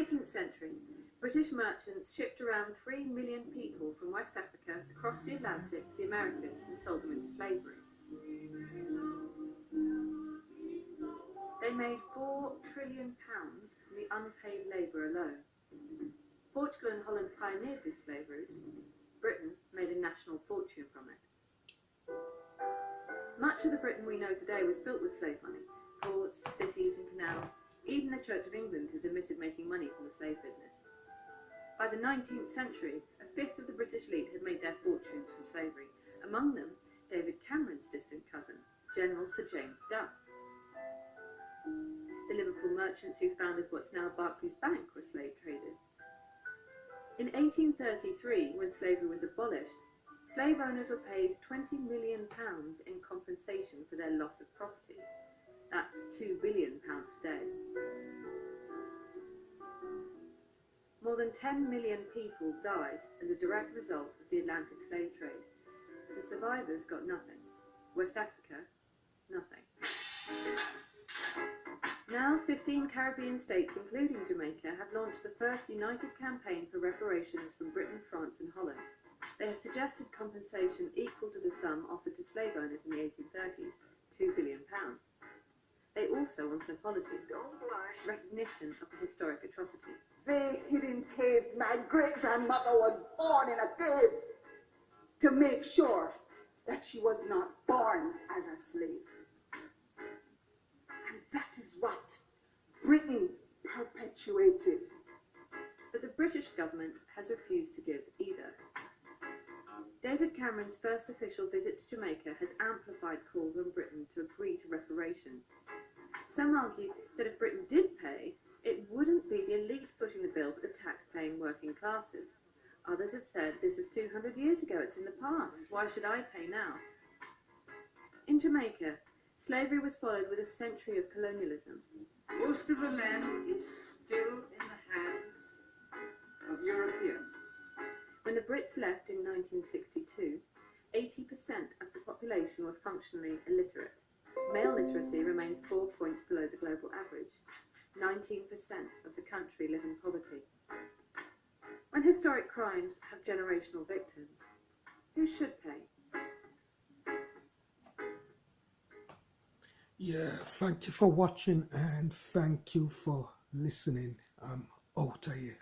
18th century, British merchants shipped around 3 million people from West Africa across the Atlantic to the Americas and sold them into slavery. They made £4 trillion from the unpaid labour alone. Portugal and Holland pioneered this slave route. Britain made a national fortune from it. Much of the Britain we know today was built with slave money. Ports, cities and canals. Even the Church of England has admitted making money from the slave business. By the 19th century, a fifth of the British elite had made their fortunes from slavery. Among them, David Cameron's distant cousin, General Sir James Duff. The Liverpool merchants who founded what's now Barclays Bank were slave traders. In 1833, when slavery was abolished, slave owners were paid £20 million in compensation for their loss of property. That's £2 billion today. More than 10 million people died as a direct result of the Atlantic slave trade. But the survivors got nothing. West Africa, nothing. Now 15 Caribbean states, including Jamaica, have launched the first united campaign for reparations from Britain, France and Holland. They have suggested compensation equal to the sum offered to slave owners in the 1830s, £2 billion. They also want an apology, recognition of the historic atrocity. They hid in caves. My great-grandmother was born in a cave to make sure that she was not born as a slave. And that is what Britain perpetuated. But the British government has refused to give either. David Cameron's first official visit to Jamaica has amplified calls on Britain to agree to reparations. Some argue that if Britain did pay, it wouldn't be the elite footing the bill but the tax-paying working classes. Others have said this was 200 years ago, it's in the past, why should I pay now? In Jamaica, slavery was followed with a century of colonialism. Most of the land is still in the hands of Europeans. When the Brits left in 1962, 80% of the population were functionally illiterate. Male literacy remains 4 points below the global average. 19% of the country live in poverty. When historic crimes have generational victims, who should pay? Yeah, thank you for watching and thank you for listening. I'm out of here.